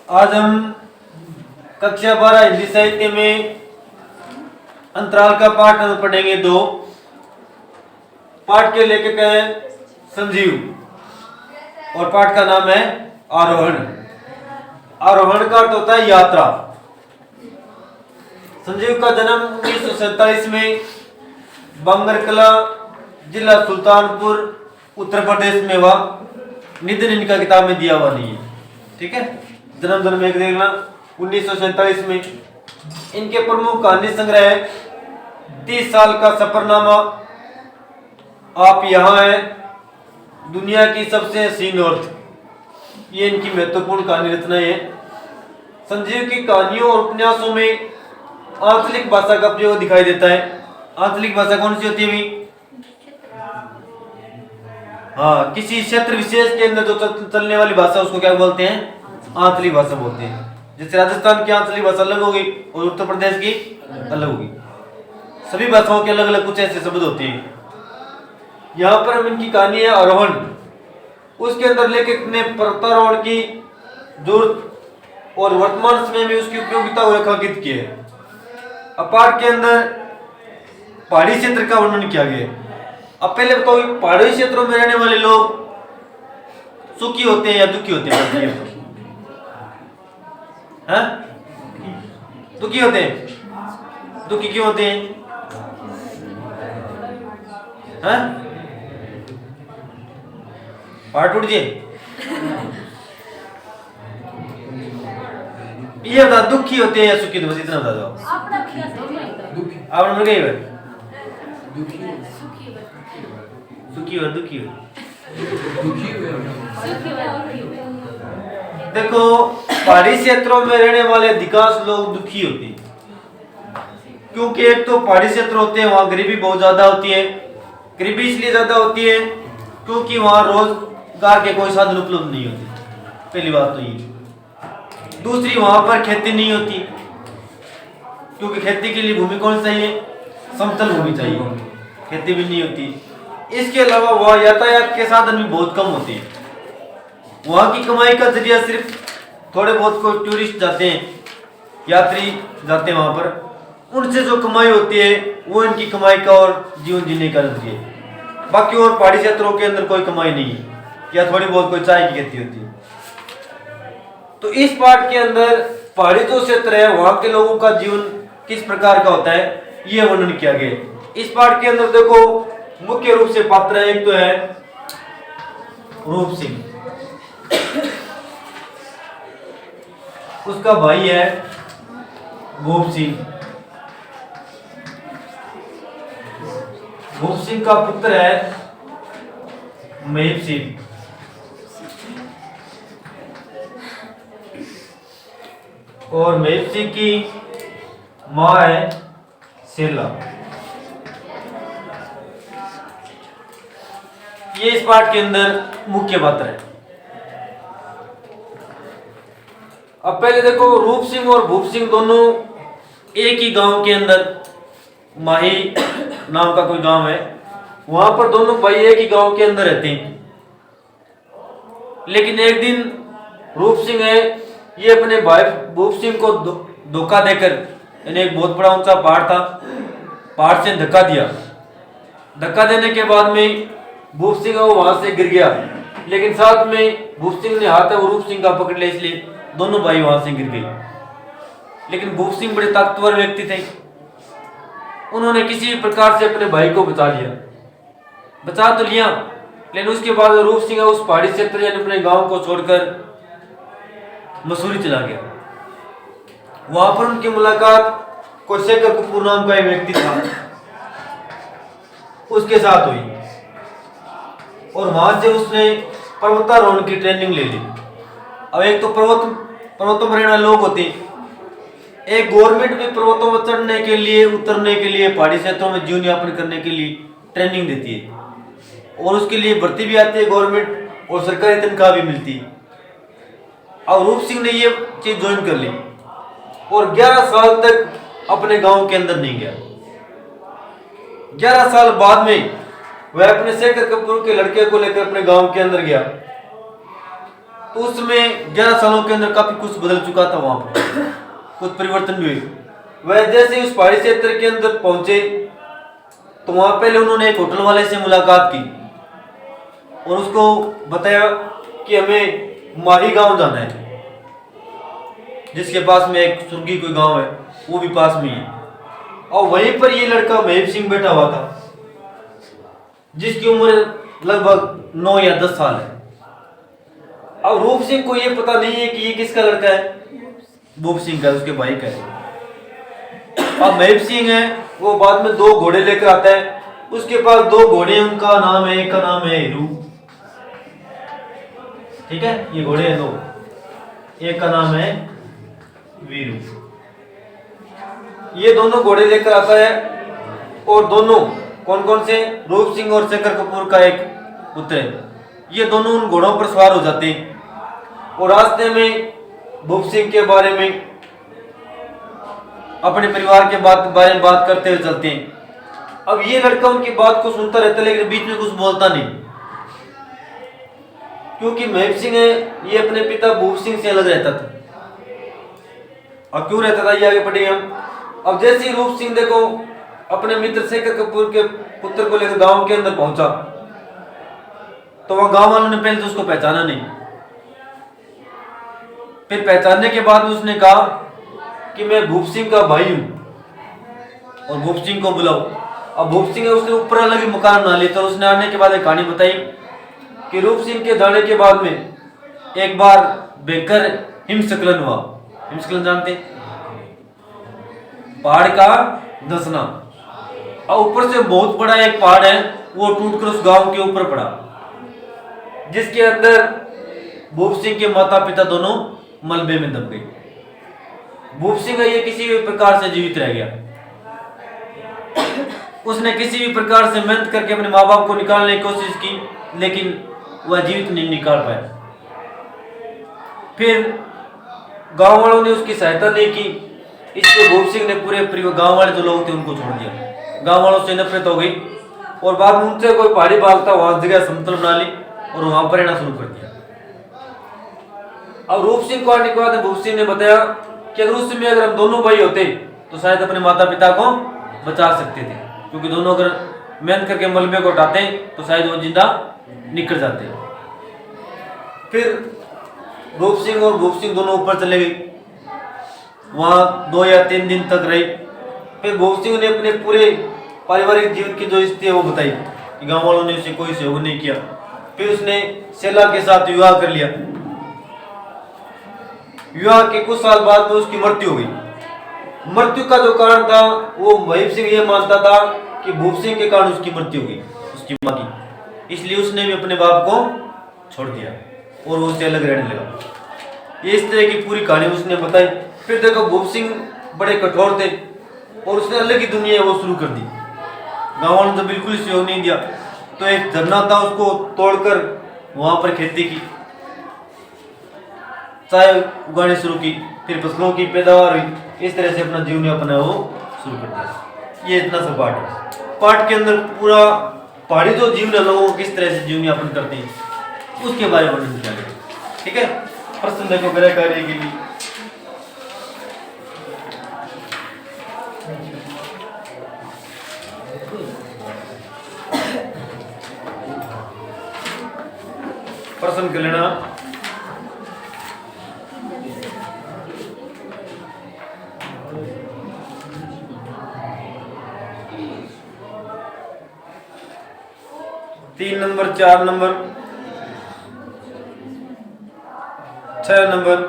आज हम कक्षा 12 हिंदी साहित्य में अंतराल का पाठ पढ़ेंगे। 2 पाठ के लेखक है संजीव और पाठ का नाम है आरोहण। आरोहण का अर्थ होता है यात्रा। संजीव का जन्म 1947 में बंगरकला जिला सुल्तानपुर उत्तर प्रदेश में हुआ। निधन इनका किताब में दिया हुआ नहीं है, ठीक है। जन्म एक देखना 1947 में। इनके प्रमुख कहानी संग्रह है 30 साल का सफरनामा, आप यहाँ हैं, दुनिया की सबसे हसीन औरत। ये इनकी महत्वपूर्ण कहानी रचनाएं हैं। संजीव की कहानियों और उपन्यासों में आंचलिक भाषा का प्रयोग दिखाई देता है। आंचलिक भाषा कौन सी होती है भाई? हाँ, किसी क्षेत्र विशेष के अंदर जो चलने वाली भाषा उसको क्या बोलते हैं? आंचलिक भाषा बोलते हैं। जैसे राजस्थान की आंचलिक भाषा अलग होगी और उत्तर प्रदेश की अलग होगी। सभी भाषाओं के अलग अलग कुछ ऐसे शब्द होते हैं। यहाँ पर हम इनकी कहानी है आरोहण। उसके अंदर लेखक ने पर्वतारोहण की जरूरत और वर्तमान समय में उसकी उपयोगिता को रेखांकित की है। पाठ के अंदर पहाड़ी क्षेत्र का वर्णन किया गया है। अब पहले बताओ, पहाड़ी क्षेत्रों में रहने वाले लोग सुखी होते हैं या दुखी होते हैं? हाँ? दुखी होते हैं। दुखी क्यों होते हैं? हाँ? पहाड़ टूट जाए ये बता, दुखी होते हैं या सुखी? तो बस इतना बता दो। आप नंबर गई सुखी और दुखी हो। देखो, पहाड़ी क्षेत्रों में रहने वाले अधिकांश लोग दुखी होते हैं, क्योंकि एक तो पहाड़ी क्षेत्र होते हैं, वहां गरीबी बहुत ज्यादा होती है। गरीबी इसलिए ज्यादा होती है क्योंकि वहां रोजगार के कोई साधन उपलब्ध नहीं होते। पहली बात तो ये। दूसरी, वहां पर खेती नहीं होती, क्योंकि खेती के लिए भूमि कौन चाहिए? समतल भूमि चाहिए। खेती भी नहीं होती। इसके अलावा वहां यातायात के साधन भी बहुत कम होते हैं। वहां की कमाई का जरिया सिर्फ थोड़े बहुत कोई टूरिस्ट जाते हैं, यात्री जाते हैं वहां पर। उनसे जो कमाई होती है वो इनकी कमाई का और जीवन जीने का जरिया है। बाकी और पहाड़ी क्षेत्रों के अंदर कोई कमाई नहीं है, या थोड़ी बहुत कोई चाय की खेती होती है। तो इस पाठ के अंदर पहाड़ी जो क्षेत्र है वहां के लोगों का जीवन किस प्रकार का होता है ये वर्णन किया गया। इस पाठ के अंदर देखो, मुख्य रूप से पात्र एक तो है रूप सिंह, उसका भाई है भूप सिंह, भूप सिंह का पुत्र है महीप सिंह, और महीप सिंह की मां है सेला। ये इस पाठ के अंदर मुख्य पात्र है। अब पहले देखो, रूप सिंह और भूप सिंह दोनों एक ही गांव के अंदर, माही नाम का कोई गांव है, वहां पर दोनों भाई एक ही गांव के अंदर रहते हैं। लेकिन एक दिन रूप सिंह है, ये अपने भाई भूप सिंह को धोखा देकर, यानी एक बहुत बड़ा ऊंचा पहाड़ था, पहाड़ से धक्का दिया। धक्का देने के बाद में भूप सिंह वो वहां से गिर गया, लेकिन साथ में भूप सिंह ने हाथ है वो रूप सिंह का पकड़ लिया, इसलिए दोनों भाई वहां से गिर गए। लेकिन भूप सिंह बड़े ताकतवर व्यक्ति थे, उन्होंने किसी भी प्रकार से अपने भाई को बचा लिया। बचा तो लिया, लेकिन उसके बाद रूप सिंह उस पहाड़ी क्षेत्र यानी अपने गांव को छोड़कर मसूरी चला गया। वहां पर उनकी मुलाकात कोई शेखर कपूर नाम का एक व्यक्ति था, उसके साथ हुई, और वहां से उसने पर्वतारोहण की ट्रेनिंग ले ली। अब एक तो पर्वतों में रहने वाले लोग होते हैं, एक गवर्नमेंट भी पर्वतों में चढ़ने के लिए, उतरने के लिए, पहाड़ी क्षेत्रों में जीवन यापन करने के लिए ट्रेनिंग देती है, और उसके लिए भर्ती भी आती है गवर्नमेंट, और सरकारी तनख्वाह भी मिलती है। अब रूप सिंह ने ये चीज ज्वाइन कर ली और 11 साल तक अपने गांव के अंदर नहीं गया। 11 साल बाद में वह अपने शेखर कपूर के लड़के को लेकर अपने गांव के अंदर गया। तो उसमें 11 सालों के अंदर काफी कुछ बदल चुका था, वहां पर कुछ परिवर्तन भी हुए। वह जैसे उस पहाड़ी क्षेत्र के अंदर पहुंचे तो वहां पहले उन्होंने एक होटल वाले से मुलाकात की और उसको बताया कि हमें माही गांव जाना है, जिसके पास में एक सुर्गी कोई गांव है, वो भी पास में ही है। और वहीं पर ये लड़का महब सिंह बैठा हुआ था, जिसकी उम्र लगभग 9 या 10 साल है। अब रूप सिंह को ये पता नहीं है कि ये किसका लड़का है, भूप सिंह का, उसके भाई का है। अब महब सिंह है वो बाद में 2 घोड़े लेकर आता है, उसके पास 2 घोड़े, उनका नाम है, एक का नाम है हीरू, ठीक है, ये घोड़े हैं 2, एक का नाम है वीरू। ये दोनों घोड़े लेकर आता है और दोनों कौन कौन से, रूप सिंह और शेखर कपूर का एक पुत्र है, ये दोनों उन घोड़ों पर सवार हो जाते हैं और रास्ते में भूप सिंह के बारे में, अपने परिवार के बारे में बात करते हुए चलते हैं। अब ये लड़का उनकी बात को सुनता रहता है लेकिन बीच में कुछ बोलता नहीं, क्योंकि महब सिंह है ये अपने पिता भूप सिंह से अलग रहता था। अब क्यों रहता था ये आगे पढ़ेंगे हम। अब जैसे ही रूप सिंह देखो अपने मित्र शेखर कपूर के पुत्र को लेकर गांव के अंदर पहुंचा तो वह गांव वालों ने पहले तो उसको पहचाना नहीं, फिर पहचानने के बाद उसने कहा कि मैं भूप सिंह का भाई हूं और भूप सिंह को बुलाओ। अब भूप सिंह उसने ऊपर अलग ही मकान बना लिया। तो उसने आने के बाद एक कहानी बताई कि रूप सिंह के जाने के बाद में एक बार बेकर हिमस्खलन हुआ। हिमस्खलन जानते, पहाड़ का धंसना, और ऊपर से बहुत बड़ा एक पहाड़ है वो टूटकर उस गांव के ऊपर पड़ा, जिसके अंदर भूप सिंह के माता पिता दोनों मलबे में दब गए। भूप सिंह ये किसी भी प्रकार से जीवित रह गया। उसने किसी भी प्रकार से मेहनत करके अपने माँ बाप को निकालने की कोशिश की लेकिन वह जीवित नहीं निकाल पाया। फिर गांव वालों ने उसकी सहायता नहीं की, इसलिए भूप सिंह ने पूरे गांव वाले जो लोग थे उनको छोड़ दिया। गांव वालों से नफरत हो गई और बाद में उनसे कोई पहाड़ी भाग था वहां जगह समतल बना ली और वहां पर रहना शुरू कर दिया। अब रूप सिंह को आने के बाद भूप सिंह ने बताया कि अगर उस समय अगर हम दोनों भाई होते तो शायद अपने माता पिता को बचा सकते थे, क्योंकि दोनों अगर मेहनत करके मलबे को उठाते तो शायद वो जिंदा निकल जाते। फिर रूप सिंह और भूप सिंह दोनों ऊपर चले गए, वहां 2 या 3 दिन तक रहे। फिर भूप सिंह ने अपने पूरे पारिवारिक जीवन की जो स्थिति है वो बताई कि गांव वालों ने उसे कोई सहयोग नहीं किया। फिर उसने शेला के साथ विवाह कर लिया। विवाह के कुछ साल बाद में उसकी मृत्यु हो गई। मृत्यु का जो कारण था वो महब सिंह ये मानता था कि भूप सिंह के कारण उसकी मृत्यु हो गई, उसकी मां की, इसलिए उसने भी अपने बाप को छोड़ दिया और वो उससे अलग रहने लगा। ये इस तरह की पूरी कहानी उसने बताई। फिर देखो भूप सिंह बड़े कठोर थे और उसने अलग ही दुनिया वो शुरू कर दी। गाँव वालों ने तो बिल्कुल ही सहयोग नहीं दिया, तो एक झरना था उसको तोड़कर वहां पर खेती की, चाय उगानी शुरू की, फिर फसलों की पैदावार हुई। इस तरह से अपना जीवन यापन है वो शुरू कर दिया। ये इतना सा पाठ है। पाठ के अंदर पूरा पहाड़ी जो जीवन है लोगों किस तरह से जीवन यापन करते हैं उसके बारे में वर्णन किया गया। ठीक है, प्रश्न देखो गृह कार्य के लिए। प्रश्न कर लेना। तीन नंबर, 4 नंबर, 6 नंबर,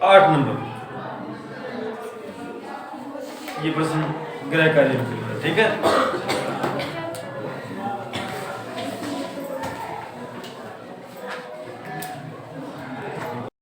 8 नंबर, ये प्रश्न गृह कार्य। ठीक है।